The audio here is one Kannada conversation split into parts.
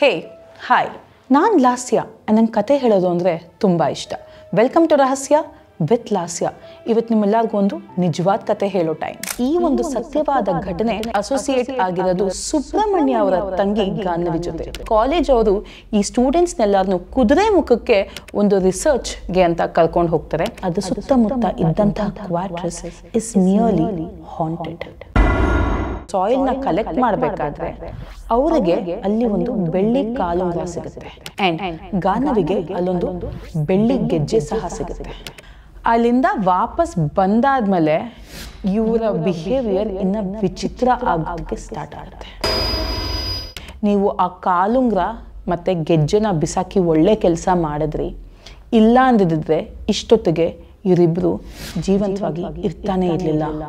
ಹೇ ಹಾಯ್, ನಾನು ಲಾಸ್ಯ. ನಂಗೆ ಕತೆ ಹೇಳೋದು ಅಂದರೆ ತುಂಬ ಇಷ್ಟ. ವೆಲ್ಕಮ್ ಟು ರಹಸ್ಯ ವಿತ್ ಲಾಸ್ಯ. ಇವತ್ತು ನಿಮ್ಮೆಲ್ಲರಿಗೂ ಒಂದು ನಿಜವಾದ ಕತೆ ಹೇಳೋ ಟೈಮ್. ಈ ಒಂದು ಸತ್ಯವಾದ ಘಟನೆ ಅಸೋಸಿಯೇಟ್ ಆಗಿರೋದು ಸುಬ್ರಹ್ಮಣ್ಯ ಅವರ ತಂಗಿ ಗಾನ್ನವಿ ಜೊತೆ. ಕಾಲೇಜ್ ಅವರು ಈ ಸ್ಟೂಡೆಂಟ್ಸ್ನೆಲ್ಲರನ್ನು ಕುದುರೆ ಮುಖಕ್ಕೆ ಒಂದು ರಿಸರ್ಚ್ಗೆ ಅಂತ ಕರ್ಕೊಂಡು ಹೋಗ್ತಾರೆ. ಅದು ಸುತ್ತಮುತ್ತ ಇದ್ದಂತಹ ಕ್ವಾರ್ಟರ್ಸ್ ಇಸ್ ನಿಯರ್ಲಿ ಹಾಂಟೆಡ್. ಸಾಯಿಲ್ನ ಕಲೆಕ್ಟ್ ಮಾಡಬೇಕಾದ್ರೆ ಅವರಿಗೆ ಅಲ್ಲಿ ಒಂದು ಬೆಳ್ಳಿ ಕಾಲುಂಗುರ ಸಿಗುತ್ತೆ ಅಂಡ್ ಗಾನ್ನವಿಗೆ ಅಲ್ಲೊಂದು ಬೆಳ್ಳಿ ಗೆಜ್ಜೆ ಸಹ ಸಿಗುತ್ತೆ. ಅಲ್ಲಿಂದ ವಾಪಸ್ ಬಂದಾದ್ಮೇಲೆ ಇವರ ಬಿಹೇವಿಯರ್ ಇನ್ನು ವಿಚಿತ್ರ ಆಗೋಕ್ಕೆ ಸ್ಟಾರ್ಟ್ ಆಗುತ್ತೆ. ನೀವು ಆ ಕಾಲುಂಗುರ ಮತ್ತು ಗೆಜ್ಜೆನ ಬಿಸಾಕಿ ಒಳ್ಳೆ ಕೆಲಸ ಮಾಡಿದ್ರಿ, ಇಲ್ಲ ಅಂದಿದ್ರೆ ಇಷ್ಟೊತ್ತಿಗೆ ಇವರಿಬ್ಬರು ಜೀವಂತವಾಗಿ ಇರ್ತಾನೆ ಇರಲಿಲ್ಲ.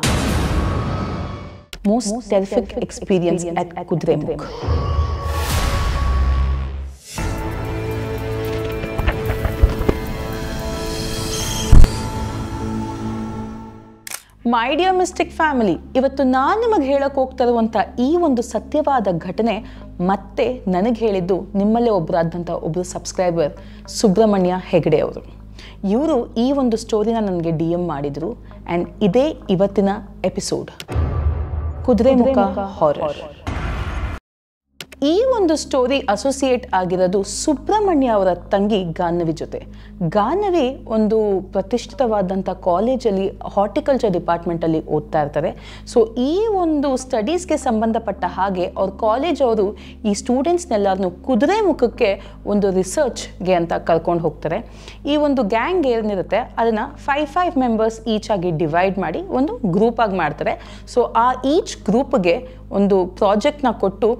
Most terrific experience at Kudremukh. My dear mystic family, ಇವತ್ತು ನಾನು ನಿಮಗೆ ಹೇಳಕ್ಕೆ ಹೋಗ್ತಾ ಇರುವಂಥ ಈ ಒಂದು ಸತ್ಯವಾದ ಘಟನೆ ಮತ್ತೆ ನನಗೆ ಹೇಳಿದ್ದು ನಿಮ್ಮಲ್ಲೇ ಒಬ್ಬರಾದಂಥ ಒಬ್ಬರು ಸಬ್ಸ್ಕ್ರೈಬರ್ ಸುಬ್ರಹ್ಮಣ್ಯ ಹೆಗಡೆ ಅವರು. ಇವರು ಈ ಒಂದು ಸ್ಟೋರಿನ ನನಗೆ DM ಮಾಡಿದರು ಆ್ಯಂಡ್ ಇದೇ ಇವತ್ತಿನ ಎಪಿಸೋಡ್, ಕುದುರೆಮುಖ ಹಾರರ್. ಈ ಒಂದು ಸ್ಟೋರಿ ಅಸೋಸಿಯೇಟ್ ಆಗಿರೋದು ಸುಬ್ರಹ್ಮಣ್ಯ ಅವರ ತಂಗಿ ಗಾನ್ನವಿ ಜೊತೆ. ಗಾನ್ನವಿ ಒಂದು ಪ್ರತಿಷ್ಠಿತವಾದಂಥ ಕಾಲೇಜಲ್ಲಿ ಹಾರ್ಟಿಕಲ್ಚರ್ ಡಿಪಾರ್ಟ್ಮೆಂಟಲ್ಲಿ ಓದ್ತಾ ಇರ್ತಾರೆ. ಸೊ ಈ ಒಂದು ಸ್ಟಡೀಸ್ಗೆ ಸಂಬಂಧಪಟ್ಟ ಹಾಗೆ ಅವ್ರ ಕಾಲೇಜ್ ಅವರು ಈ ಸ್ಟೂಡೆಂಟ್ಸ್ನೆಲ್ಲರನ್ನು ಕುದುರೆ ಮುಖಕ್ಕೆ ಒಂದು ರಿಸರ್ಚ್ಗೆ ಅಂತ ಕರ್ಕೊಂಡು ಹೋಗ್ತಾರೆ. ಈ ಒಂದು ಗ್ಯಾಂಗ್ ಏನಿರುತ್ತೆ ಅದನ್ನು 5 ಮೆಂಬರ್ಸ್ ಈಚ್ ಆಗಿ ಡಿವೈಡ್ ಮಾಡಿ ಒಂದು ಗ್ರೂಪಾಗಿ ಮಾಡ್ತಾರೆ. ಸೊ ಆ ಈಚ್ ಗ್ರೂಪ್ಗೆ ಒಂದು ಪ್ರಾಜೆಕ್ಟ್ನ ಕೊಟ್ಟು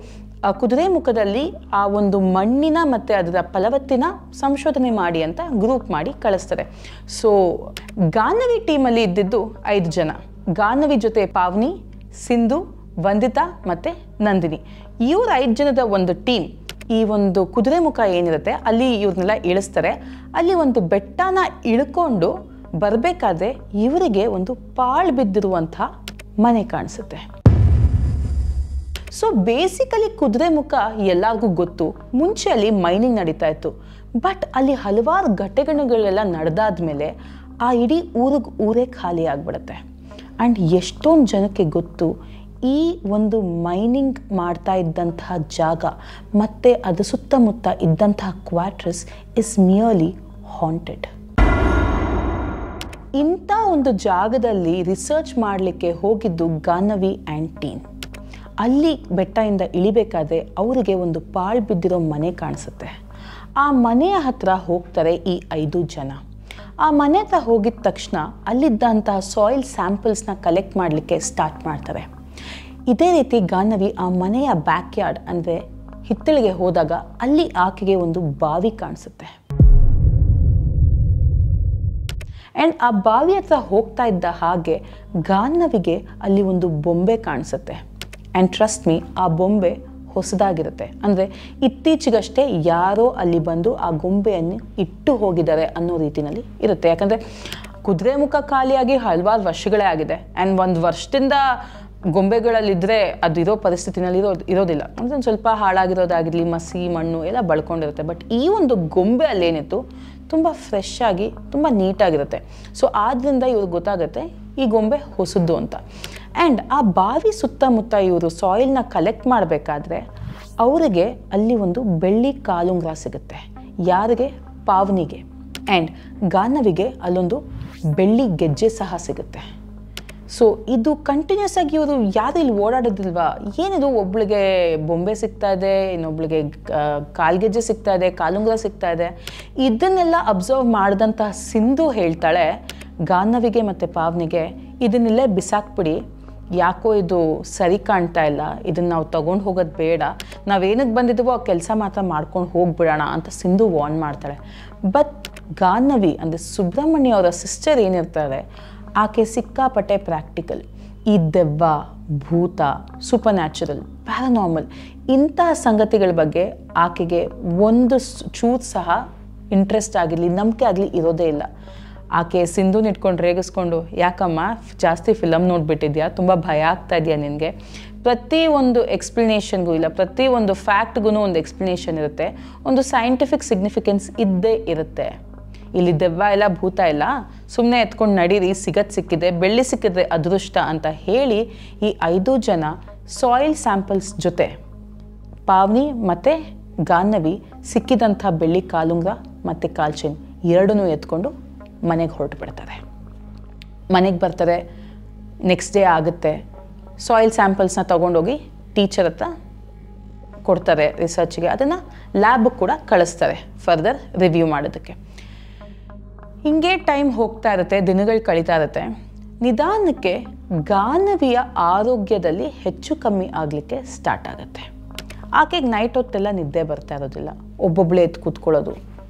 ಆ ಕುದುರೆ ಮುಖದಲ್ಲಿ ಆ ಒಂದು ಮಣ್ಣಿನ ಮತ್ತು ಅದರ ಫಲವತ್ತಿನ ಸಂಶೋಧನೆ ಮಾಡಿ ಅಂತ ಗ್ರೂಪ್ ಮಾಡಿ ಕಳಿಸ್ತಾರೆ. ಸೊ ಗಾನ್ನವಿ ಟೀಮಲ್ಲಿ ಇದ್ದಿದ್ದು 5 ಜನ. ಗಾನ್ನವಿ ಜೊತೆ ಪಾವನಿ, ಸಿಂಧು, ವಂದಿತಾ ಮತ್ತು ನಂದಿನಿ. ಇವ್ರ 5 ಜನದ ಒಂದು ಟೀಮ್ ಈ ಒಂದು ಕುದುರೆ ಮುಖ ಏನಿರುತ್ತೆ ಅಲ್ಲಿ ಇವ್ರನ್ನೆಲ್ಲ ಇಳಿಸ್ತಾರೆ. ಅಲ್ಲಿ ಒಂದು ಬೆಟ್ಟನ ಇಳ್ಕೊಂಡು ಬರಬೇಕಾದ್ರೆ ಇವರಿಗೆ ಒಂದು ಪಾಳು ಬಿದ್ದಿರುವಂಥ ಮನೆ ಕಾಣಿಸುತ್ತೆ. ಸೊ ಬೇಸಿಕಲಿ ಕುದುರೆ ಮುಖ ಎಲ್ಲರಿಗೂ ಗೊತ್ತು, ಮುಂಚೆ ಅಲ್ಲಿ ಮೈನಿಂಗ್ ನಡೀತಾ ಇತ್ತು. ಬಟ್ ಅಲ್ಲಿ ಹಲವಾರು ಘಟನೆಗಳೆಲ್ಲ ನಡೆದಾದ್ಮೇಲೆ ಆ ಇಡೀ ಊರೇ ಖಾಲಿ ಆಗಿಬಿಡುತ್ತೆ. ಆ್ಯಂಡ್ ಎಷ್ಟೊಂದು ಜನಕ್ಕೆ ಗೊತ್ತು ಈ ಒಂದು ಮೈನಿಂಗ್ ಮಾಡ್ತಾ ಇದ್ದಂತಹ ಜಾಗ ಮತ್ತು ಅದು ಸುತ್ತಮುತ್ತ ಇದ್ದಂತಹ ಕ್ವಾರ್ಟರ್ಸ್ ಇಸ್ ನಿಯರ್ಲಿ ಹಾಂಟೆಡ್. ಇಂಥ ಒಂದು ಜಾಗದಲ್ಲಿ ರಿಸರ್ಚ್ ಮಾಡಲಿಕ್ಕೆ ಹೋಗಿದ್ದು ಗಾನ್ನವಿ ಆ್ಯಂಡ್ ಟೀಮ್. ಅಲ್ಲಿ ಬೆಟ್ಟದಿಂದ ಇಳಿಬೇಕಾದ್ರೆ ಅವರಿಗೆ ಒಂದು ಪಾಳು ಬಿದ್ದಿರೋ ಮನೆ ಕಾಣಿಸುತ್ತೆ. ಆ ಮನೆಯ ಹತ್ರ ಹೋಗ್ತಾರೆ ಈ 5 ಜನ. ಆ ಮನೆ ಹತ್ರ ಹೋಗಿದ ತಕ್ಷಣ ಅಲ್ಲಿದ್ದಂತಹ ಸಾಯಿಲ್ ಸ್ಯಾಂಪಲ್ಸ್ನ ಕಲೆಕ್ಟ್ ಮಾಡಲಿಕ್ಕೆ ಸ್ಟಾರ್ಟ್ ಮಾಡ್ತಾರೆ. ಇದೇ ರೀತಿ ಗಾನ್ನವಿ ಆ ಮನೆಯ ಬ್ಯಾಕ್ ಯಾರ್ಡ್ ಅಂದರೆ ಹಿತ್ತಲಿಗೆ ಹೋದಾಗ ಅಲ್ಲಿ ಆಕೆಗೆ ಒಂದು ಬಾವಿ ಕಾಣಿಸುತ್ತೆ. ಆ್ಯಂಡ್ ಆ ಬಾವಿ ಹತ್ರ ಹೋಗ್ತಾ ಇದ್ದ ಹಾಗೆ ಗಾನ್ನವಿಗೆ ಅಲ್ಲಿ ಒಂದು ಬೊಂಬೆ ಕಾಣಿಸುತ್ತೆ. ಆ್ಯಂಡ್ ಟ್ರಸ್ಟ್ ಮೀ, ಆ ಬೊಂಬೆ ಹೊಸದಾಗಿರುತ್ತೆ. ಅಂದರೆ ಇತ್ತೀಚೆಗಷ್ಟೇ ಯಾರೋ ಅಲ್ಲಿ ಬಂದು ಆ ಗೊಂಬೆಯನ್ನು ಇಟ್ಟು ಹೋಗಿದ್ದಾರೆ ಅನ್ನೋ ರೀತಿಯಲ್ಲಿ ಇರುತ್ತೆ. ಯಾಕಂದರೆ ಕುದುರೆ ಮುಖ ಖಾಲಿಯಾಗಿ ಹಲವಾರು ವರ್ಷಗಳೇ ಆಗಿದೆ. ಆ್ಯಂಡ್ 1 ವರ್ಷದಿಂದ ಗೊಂಬೆಗಳಲ್ಲಿದ್ದರೆ ಅದು ಇರೋ ಪರಿಸ್ಥಿತಿನಲ್ಲಿ ಇರೋದಿಲ್ಲ. ಅಂದರೆ ಒಂದು ಸ್ವಲ್ಪ ಹಾಳಾಗಿರೋದಾಗಿರಲಿ, ಮಸಿ ಮಣ್ಣು ಎಲ್ಲ ಬಳ್ಕೊಂಡಿರುತ್ತೆ. ಬಟ್ ಈ ಒಂದು ಗೊಂಬೆ ಅಲ್ಲೇನಿತ್ತು ತುಂಬ ಫ್ರೆಶ್ ಆಗಿ ತುಂಬ ನೀಟಾಗಿರುತ್ತೆ. ಸೊ ಆದ್ದರಿಂದ ಇವ್ರಿಗೆ ಗೊತ್ತಾಗುತ್ತೆ ಈ ಗೊಂಬೆ ಹೊಸದ್ದು ಅಂತ. ಆ್ಯಂಡ್ ಆ ಬಾವಿ ಸುತ್ತಮುತ್ತ ಇವರು ಸಾಯಿಲ್ನ ಕಲೆಕ್ಟ್ ಮಾಡಬೇಕಾದ್ರೆ ಅವರಿಗೆ ಅಲ್ಲಿ ಒಂದು ಬೆಳ್ಳಿ ಕಾಲುಂಗುರ ಸಿಗುತ್ತೆ. ಯಾರಿಗೆ? ಪಾವನಿಗೆ. ಆ್ಯಂಡ್ ಗಾನ್ನವಿಗೆ ಅಲ್ಲೊಂದು ಬೆಳ್ಳಿ ಗೆಜ್ಜೆ ಸಹ ಸಿಗುತ್ತೆ. ಸೊ ಇದು ಕಂಟಿನ್ಯೂಸ್ ಆಗಿ ಇವರು ಯಾರು ಇಲ್ಲಿ ಓಡಾಡೋದಿಲ್ವಾ, ಏನಿದು ಒಬ್ಳಿಗೆ ಬೊಂಬೆ ಸಿಗ್ತಾ ಇದೆ, ಇನ್ನೊಬ್ಳಿಗೆ ಕಾಲ್ಗೆಜ್ಜೆ ಸಿಗ್ತಾ ಇದೆ, ಕಾಲುಂಗುರ ಸಿಗ್ತಾ ಇದೆ. ಇದನ್ನೆಲ್ಲ ಅಬ್ಸರ್ವ್ ಮಾಡಿದಂಥ ಸಿಂಧು ಹೇಳ್ತಾಳೆ ಗಾನ್ನವಿಗೆ ಮತ್ತು ಪಾವನಿಗೆ, ಇದನ್ನೆಲ್ಲೇ ಬಿಸಾಕ್ಬಿಡಿ, ಯಾಕೋ ಇದು ಸರಿ ಕಾಣ್ತಾ ಇಲ್ಲ, ಇದನ್ನು ನಾವು ತೊಗೊಂಡು ಹೋಗೋದು ಬೇಡ, ನಾವೇನಕ್ಕೆ ಬಂದಿದ್ದೀವೋ ಆ ಕೆಲಸ ಮಾತ್ರ ಮಾಡ್ಕೊಂಡು ಹೋಗ್ಬಿಡೋಣ ಅಂತ ಸಿಂಧು ವಾರ್ನ್ ಮಾಡ್ತಾಳೆ. ಬಟ್ ಗಾನ್ನವಿ ಅಂದರೆ ಸುಬ್ರಹ್ಮಣ್ಯ ಅವರ ಸಿಸ್ಟರ್ ಏನಿರ್ತಾರೆ ಆಕೆ ಸಿಕ್ಕಾಪಟ್ಟೆ ಪ್ರಾಕ್ಟಿಕಲ್. ಈ ದೆವ್ವ, ಭೂತ, ಸೂಪರ್ ನ್ಯಾಚುರಲ್, ಪ್ಯಾರಾನಾರ್ಮಲ್ ಇಂತಹ ಸಂಗತಿಗಳ ಬಗ್ಗೆ ಆಕೆಗೆ ಒಂದು ಚೂರು ಸಹ ಇಂಟ್ರೆಸ್ಟ್ ಆಗಿರಲಿ, ನಂಬಿಕೆ ಆಗಲಿ ಇರೋದೇ ಇಲ್ಲ. ಆಕೆ ಸಿಂಧುನ ಇಟ್ಕೊಂಡು ರೇಗಿಸ್ಕೊಂಡು, ಯಾಕಮ್ಮ ಜಾಸ್ತಿ ಫಿಲಮ್ ನೋಡಿಬಿಟ್ಟಿದ್ಯಾ, ತುಂಬ ಭಯ ಆಗ್ತಾ ಇದೆಯಾ ನಿನಗೆ, ಪ್ರತಿ ಒಂದು ಎಕ್ಸ್ಪ್ಲನೇಷನ್ಗೂ ಇಲ್ಲ ಪ್ರತಿ ಒಂದು ಫ್ಯಾಕ್ಟ್ಗೂ ಒಂದು ಎಕ್ಸ್ಪ್ಲನೇಷನ್ ಇರುತ್ತೆ, ಒಂದು ಸೈಂಟಿಫಿಕ್ ಸಿಗ್ನಿಫಿಕೆನ್ಸ್ ಇದ್ದೇ ಇರುತ್ತೆ. ಇಲ್ಲಿ ದೆವ್ವ ಇಲ್ಲ ಭೂತ ಇಲ್ಲ, ಸುಮ್ಮನೆ ಎತ್ಕೊಂಡು ನಡೀರಿ, ಸಿಕ್ಕಿದೆ, ಬೆಳ್ಳಿ ಸಿಕ್ಕಿದ್ರೆ ಅದೃಷ್ಟ ಅಂತ ಹೇಳಿ ಈ 5 ಜನ ಸಾಯಿಲ್ ಸ್ಯಾಂಪಲ್ಸ್ ಜೊತೆ ಪಾವನಿ ಮತ್ತು ಗಾನ್ನವಿ ಸಿಕ್ಕಿದಂಥ ಬೆಳ್ಳಿ ಕಾಲುಂಗ್ರ ಮತ್ತು ಕಾಲ್ಚೈನ್ ಎರಡನ್ನೂ ಎತ್ಕೊಂಡು ಮನೆಗೆ ಹೊರಟು ಬಿಡ್ತಾರೆ. ಮನೆಗೆ ಬರ್ತಾರೆ, ನೆಕ್ಸ್ಟ್ ಡೇ ಆಗುತ್ತೆ. ಸಾಯಿಲ್ ಸ್ಯಾಂಪಲ್ಸ್ನ ತೊಗೊಂಡೋಗಿ ಟೀಚರ್ ಹತ್ರ ಕೊಡ್ತಾರೆ ರಿಸರ್ಚ್ಗೆ. ಅದನ್ನು ಲ್ಯಾಬ್ಗೆ ಕೂಡ ಕಳಿಸ್ತಾರೆ ಫರ್ದರ್ ರಿವ್ಯೂ ಮಾಡೋದಕ್ಕೆ. ಹಿಂಗೆ ಟೈಮ್ ಹೋಗ್ತಾ ಇರುತ್ತೆ, ದಿನಗಳು ಕಳೀತಾ ಇರುತ್ತೆ. ನಿಧಾನಕ್ಕೆ ಗಾನವಿಯ ಆರೋಗ್ಯದಲ್ಲಿ ಹೆಚ್ಚು ಕಮ್ಮಿ ಆಗಲಿಕ್ಕೆ ಸ್ಟಾರ್ಟ್ ಆಗುತ್ತೆ. ಆಕೆಗೆ ನೈಟ್ ಹೊತ್ತೆಲ್ಲ ನಿದ್ದೆ ಬರ್ತಾ ಇರೋದಿಲ್ಲ. ಒಬ್ಬೊಬ್ಬಳೇ ಎದ್ದು ಕೂತ್ಕೊಳ್ಳೋದು,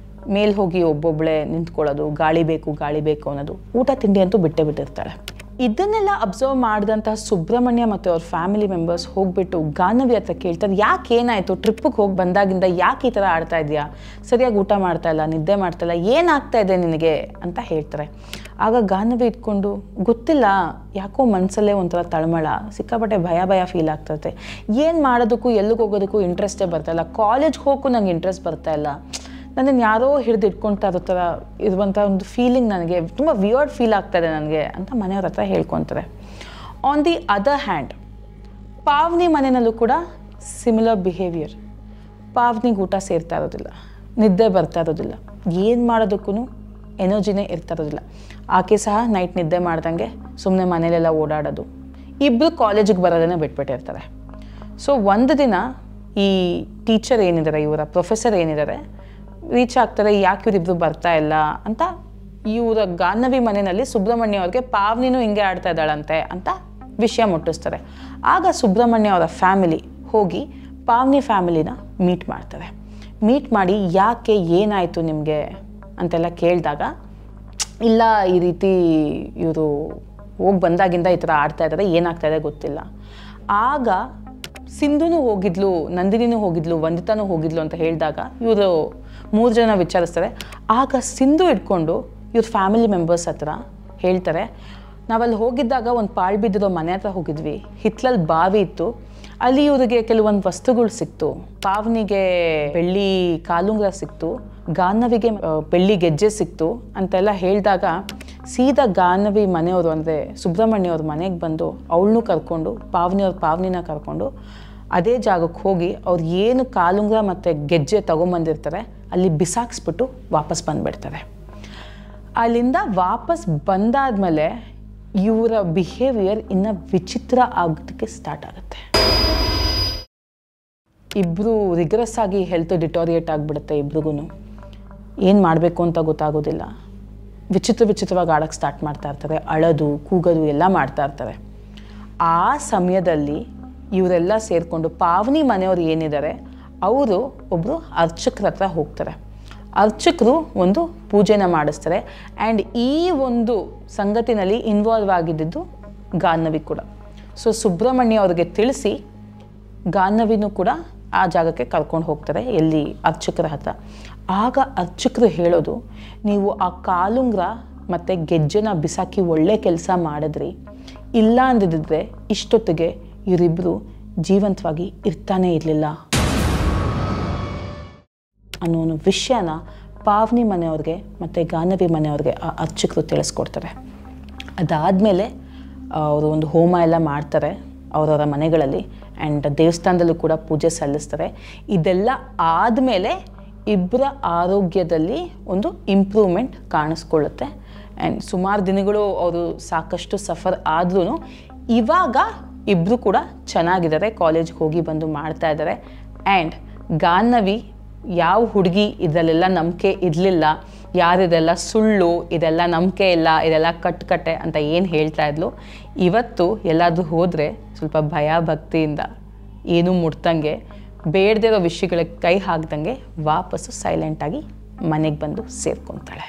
ಮೇಲೆ ಹೋಗಿ ಒಬ್ಬೊಬ್ಬಳೇ ನಿಂತ್ಕೊಳ್ಳೋದು, ಗಾಳಿ ಬೇಕು ಅನ್ನೋದು, ಊಟ ತಿಂಡಿ ಅಂತೂ ಬಿಟ್ಟಿರ್ತಾಳೆ. ಇದನ್ನೆಲ್ಲ ಅಬ್ಸರ್ವ್ ಮಾಡಿದಂತಹ ಸುಬ್ರಹ್ಮಣ್ಯ ಮತ್ತು ಅವ್ರ ಫ್ಯಾಮಿಲಿ ಮೆಂಬರ್ಸ್ ಹೋಗ್ಬಿಟ್ಟು ಗಾನವಿ ಹತ್ರ ಕೇಳ್ತಾರೆ, ಯಾಕೆ ಏನಾಯಿತು, ಟ್ರಿಪ್ಪಿಗೆ ಹೋಗಿ ಬಂದಾಗಿಂದ ಯಾಕೆ ಈ ಥರ ಆಡ್ತಾ ಇದೆಯಾ, ಸರಿಯಾಗಿ ಊಟ ಮಾಡ್ತಾ ಇಲ್ಲ, ನಿದ್ದೆ ಮಾಡ್ತಾ ಇಲ್ಲ, ಏನಾಗ್ತಾ ಇದೆ ನಿನಗೆ ಅಂತ ಹೇಳ್ತಾರೆ. ಆಗ ಗಾನವಿ ಇಟ್ಕೊಂಡು, ಗೊತ್ತಿಲ್ಲ, ಯಾಕೋ ಮನಸ್ಸಲ್ಲೇ ಒಂಥರ ತಳಮಳ, ಸಿಕ್ಕಾಪಟ್ಟೆ ಭಯ ಫೀಲ್ ಆಗ್ತದೆ, ಏನು ಮಾಡೋದಕ್ಕೂ ಎಲ್ಲಿಗೆ ಹೋಗೋದಕ್ಕೂ ಇಂಟ್ರೆಸ್ಟೇ ಬರ್ತಾಯಿಲ್ಲ, ಕಾಲೇಜ್ಗೆ ಹೋಗೋಕ್ಕೂ ನಂಗೆ ಇಂಟ್ರೆಸ್ಟ್ ಬರ್ತಾಯಿಲ್ಲ, ನನ್ನನ್ನು ಯಾರೋ ಹಿಡಿದು ಇಟ್ಕೊಳ್ತಾ ಇರೋ ಥರ ಇರುವಂಥ ಒಂದು ಫೀಲಿಂಗ್ ನನಗೆ ತುಂಬ ವಿಯರ್ಡ್ ಫೀಲ್ ಆಗ್ತಾಯಿದೆ ನನಗೆ ಅಂತ ಮನೆಯವ್ರ ಹತ್ರ ಹೇಳ್ಕೊತಾರೆ. ಆನ್ ದಿ ಅದರ್ ಹ್ಯಾಂಡ್ ಪಾವನಿ ಮನೆಯಲ್ಲೂ ಕೂಡ ಸಿಮಿಲರ್ ಬಿಹೇವಿಯರ್. ಪಾವನಿಗೆ ಊಟ ಸೇರ್ತಾ ಇರೋದಿಲ್ಲ, ನಿದ್ದೆ ಬರ್ತಾ ಇರೋದಿಲ್ಲ, ಏನು ಮಾಡೋದಕ್ಕೂ ಎನರ್ಜಿನೇ ಇರ್ತಾ ಇರೋದಿಲ್ಲ. ಆಕೆ ಸಹ ನೈಟ್ ನಿದ್ದೆ ಮಾಡ್ದಂಗೆ ಸುಮ್ಮನೆ ಮನೇಲೆಲ್ಲ ಓಡಾಡೋದು. ಇಬ್ಬರು ಕಾಲೇಜಿಗೆ ಬರೋದನ್ನೇ ಬಿಟ್ಬಿಟ್ಟಿರ್ತಾರೆ. ಸೊ ಒಂದು ದಿನ ಈ ಟೀಚರ್ ಏನಿದ್ದಾರೆ, ಇವರ ಪ್ರೊಫೆಸರ್ ಏನಿದ್ದಾರೆ, ರೀಚ್ ಆಗ್ತಾರೆ, ಯಾಕೆ ಇವರಿಬ್ರು ಬರ್ತಾ ಇಲ್ಲ ಅಂತ. ಇವರ ಗಾನವಿ ಮನೆಯಲ್ಲಿ ಸುಬ್ರಹ್ಮಣ್ಯ ಅವ್ರಿಗೆ ಪಾವನಿನೂ ಹಿಂಗೆ ಆಡ್ತಾ ಇದ್ದಾಳಂತೆ ಅಂತ ವಿಷಯ ಮುಟ್ಟಿಸ್ತಾರೆ. ಆಗ ಸುಬ್ರಹ್ಮಣ್ಯ ಅವರ ಫ್ಯಾಮಿಲಿ ಹೋಗಿ ಪಾವನಿ ಫ್ಯಾಮಿಲಿನ ಮೀಟ್ ಮಾಡ್ತಾರೆ. ಮೀಟ್ ಮಾಡಿ ಯಾಕೆ ಏನಾಯಿತು ನಿಮಗೆ ಅಂತೆಲ್ಲ ಕೇಳಿದಾಗ, ಇಲ್ಲ ಈ ರೀತಿ ಇವರು ಹೋಗಿ ಬಂದಾಗಿಂದ ಈ ಥರ ಆಡ್ತಾ ಇದ್ದಾರೆ, ಏನಾಗ್ತಾ ಇದೆ ಗೊತ್ತಿಲ್ಲ. ಆಗ ಸಿಂಧುನೂ ಹೋಗಿದ್ಲು, ನಂದಿನಿನೂ ಹೋಗಿದ್ಲು, ವಂದಿತಾನೂ ಹೋಗಿದ್ಲು ಅಂತ ಹೇಳಿದಾಗ ಇವರು 3 ಜನ ವಿಚಾರಿಸ್ತಾರೆ. ಆಗ ಸಿಂಧು ಇಟ್ಕೊಂಡು ಇವ್ರ ಫ್ಯಾಮಿಲಿ ಮೆಂಬರ್ಸ್ ಹತ್ರ ಹೇಳ್ತಾರೆ, ನಾವಲ್ಲಿ ಹೋಗಿದ್ದಾಗ ಒಂದು ಪಾಳು ಬಿದ್ದಿರೋ ಮನೆ ಹತ್ರ ಹೋಗಿದ್ವಿ, ಹಿತ್ತಲಲ್ಲಿ ಬಾವಿ ಇತ್ತು, ಅಲ್ಲಿ ಇವರಿಗೆ ಕೆಲವೊಂದು ವಸ್ತುಗಳು ಸಿಕ್ತು. ಪಾವನಿಗೆ ಬೆಳ್ಳಿ ಕಾಲುಂಗ್ರ ಸಿಕ್ತು, ಗಾನವಿಗೆ ಬೆಳ್ಳಿ ಗೆಜ್ಜೆ ಸಿಕ್ತು ಅಂತೆಲ್ಲ ಹೇಳಿದಾಗ ಸೀದಾ ಗಾನವಿ ಮನೆಯವರು ಅಂದರೆ ಸುಬ್ರಹ್ಮಣ್ಯ ಅವ್ರ ಮನೆಗೆ ಬಂದು ಅವಳನ್ನೂ ಕರ್ಕೊಂಡು ಪಾವನಿನ ಕರ್ಕೊಂಡು ಅದೇ ಜಾಗಕ್ಕೆ ಹೋಗಿ ಅವ್ರು ಏನು ಕಾಲುಂಗ್ರ ಮತ್ತು ಗೆಜ್ಜೆ ತೊಗೊಂಬಂದಿರ್ತಾರೆ ಅಲ್ಲಿ ಬಿಸಾಕ್ಸ್ಬಿಟ್ಟು ವಾಪಸ್ ಬಂದುಬಿಡ್ತಾರೆ. ಅಲ್ಲಿಂದ ವಾಪಸ್ ಬಂದಾದಮೇಲೆ ಇವರ ಬಿಹೇವಿಯರ್ ಇನ್ನು ವಿಚಿತ್ರ ಆಗೋದಕ್ಕೆ ಸ್ಟಾರ್ಟ್ ಆಗುತ್ತೆ. ಇಬ್ಬರು ರಿಗ್ರೆಸ್ ಆಗಿ ಹೆಲ್ತ್ ಡಿಟೋರಿಯೇಟ್ ಆಗಿಬಿಡುತ್ತೆ. ಇಬ್ರಿಗೂ ಏನು ಮಾಡಬೇಕು ಅಂತ ಗೊತ್ತಾಗೋದಿಲ್ಲ. ವಿಚಿತ್ರವಾಗಿ ಆಡೋಕ್ಕೆ ಸ್ಟಾರ್ಟ್ ಮಾಡ್ತಾ ಇರ್ತಾರೆ, ಅಳೋದು ಕೂಗೋದು ಎಲ್ಲ ಮಾಡ್ತಾ ಇರ್ತಾರೆ. ಆ ಸಮಯದಲ್ಲಿ ಇವರೆಲ್ಲ ಸೇರಿಕೊಂಡು ಪಾವನಿ ಮನೆಯವರು ಏನಿದ್ದಾರೆ ಅವರು ಒಬ್ಬರು ಅರ್ಚಕರ ಹತ್ರ ಹೋಗ್ತಾರೆ. ಅರ್ಚಕರು ಒಂದು ಪೂಜೆನ ಮಾಡಿಸ್ತಾರೆ. ಆ್ಯಂಡ್ ಈ ಒಂದು ಸಂಗತಿನಲ್ಲಿ ಇನ್ವಾಲ್ವ್ ಆಗಿದ್ದು ಗಾನವಿ ಕೂಡ. ಸೊ ಸುಬ್ರಹ್ಮಣ್ಯ ಅವ್ರಿಗೆ ತಿಳಿಸಿ ಗಾನವಿನೂ ಕೂಡ ಆ ಜಾಗಕ್ಕೆ ಕರ್ಕೊಂಡು ಹೋಗ್ತಾರೆ, ಎಲ್ಲಿ ಅರ್ಚಕರ ಹತ್ರ. ಆಗ ಅರ್ಚಕರು ಹೇಳೋದು, ನೀವು ಆ ಕಾಲುಂಗ್ರ ಮತ್ತು ಗೆಜ್ಜೆನ ಬಿಸಾಕಿ ಒಳ್ಳೆ ಕೆಲಸ ಮಾಡಿದ್ರಿ, ಇಲ್ಲ ಅಂದಿದ್ರೆ ಇಷ್ಟೊತ್ತಿಗೆ ಇವರಿಬ್ಬರು ಜೀವಂತವಾಗಿ ಇರ್ತಾನೇ ಇರಲಿಲ್ಲ ಅನ್ನೋ ವಿಷಯನ ಪಾವನಿ ಮನೆಯವ್ರಿಗೆ ಮತ್ತು ಗಾನವಿ ಮನೆಯವ್ರಿಗೆ ಆ ಅರ್ಚಕರು ತಿಳಿಸ್ಕೊಡ್ತಾರೆ. ಅದಾದಮೇಲೆ ಅವರು ಒಂದು ಹೋಮ ಎಲ್ಲ ಮಾಡ್ತಾರೆ ಅವರವರ ಮನೆಗಳಲ್ಲಿ, ಆ್ಯಂಡ್ ದೇವಸ್ಥಾನದಲ್ಲೂ ಕೂಡ ಪೂಜೆ ಸಲ್ಲಿಸ್ತಾರೆ. ಇದೆಲ್ಲ ಆದಮೇಲೆ ಇಬ್ಬರ ಆರೋಗ್ಯದಲ್ಲಿ ಒಂದು ಇಂಪ್ರೂವ್ಮೆಂಟ್ ಕಾಣಿಸ್ಕೊಳ್ಳುತ್ತೆ. ಆ್ಯಂಡ್ ಸುಮಾರು ದಿನಗಳು ಅವರು ಸಾಕಷ್ಟು ಸಫರ್ ಆದ್ರೂ ಇವಾಗ ಇಬ್ಬರು ಕೂಡ ಚೆನ್ನಾಗಿದ್ದಾರೆ, ಕಾಲೇಜ್ಗೆ ಹೋಗಿ ಬಂದು ಮಾಡ್ತಾ ಇದ್ದಾರೆ. ಆ್ಯಂಡ್ ಗಾನವಿ ಯಾವ ಹುಡುಗಿ ಇದರಲ್ಲೆಲ್ಲ ನಂಬಿಕೆ ಇರಲಿಲ್ಲ, ಯಾರಿದೆಲ್ಲ ಸುಳ್ಳು, ಇದೆಲ್ಲ ನಂಬಿಕೆ ಇಲ್ಲ, ಇದೆಲ್ಲ ಕಟ್ಟೆ ಅಂತ ಏನು ಹೇಳ್ತಾ ಇದ್ಲು, ಇವತ್ತು ಎಲ್ಲಾದರೂ ಹೋದರೆ ಸ್ವಲ್ಪ ಭಯ ಭಕ್ತಿಯಿಂದ ಏನೂ ಮುಟ್ದಂಗೆ, ಬೇಡದಿರೋ ವಿಷಯಗಳಿಗೆ ಕೈ ಹಾಕ್ದಂಗೆ ವಾಪಸ್ಸು ಸೈಲೆಂಟಾಗಿ ಮನೆಗೆ ಬಂದು ಸೇರ್ಕೊತಾಳೆ.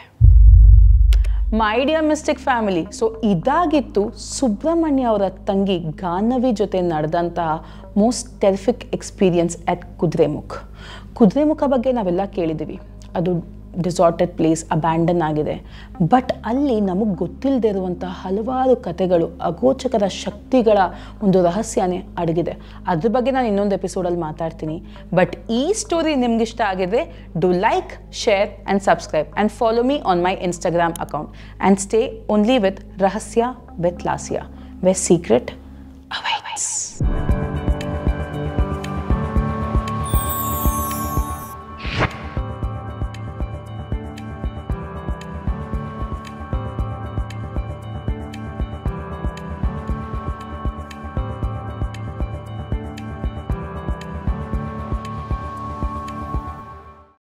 My dear mystic family, so ಇದಾಗಿತ್ತು ಸುಬ್ರಹ್ಮಣ್ಯ ಅವರ ತಂಗಿ ಗಾನವಿ ಜೊತೆ ನಡೆದಂತಹ most terrific experience at Kudremukha ಬಗ್ಗೆ ನಾವೆಲ್ಲ ಕೇಳಿದ್ದೀವಿ. ಅದು ಡಿಸಾರ್ಟೆಡ್ ಪ್ಲೇಸ್ ಅಬ್ಯಾಂಡನ್ ಆಗಿದೆ. ಬಟ್ ಅಲ್ಲಿ ನಮಗೆ ಗೊತ್ತಿಲ್ಲದೆ ಇರುವಂಥ ಹಲವಾರು ಕಥೆಗಳು, ಅಗೋಚಕರ ಶಕ್ತಿಗಳ ಒಂದು ರಹಸ್ಯನೇ ಅಡಗಿದೆ. ಅದ್ರ ಬಗ್ಗೆ ನಾನು ಇನ್ನೊಂದು ಎಪಿಸೋಡಲ್ಲಿ ಮಾತಾಡ್ತೀನಿ. ಬಟ್ ಈ ಸ್ಟೋರಿ ನಿಮ್ಗೆ ಇಷ್ಟ ಆಗಿದ್ರೆ do like, share and subscribe and follow me on my Instagram account and stay only with Rahasya with Lasya, where secret awaits.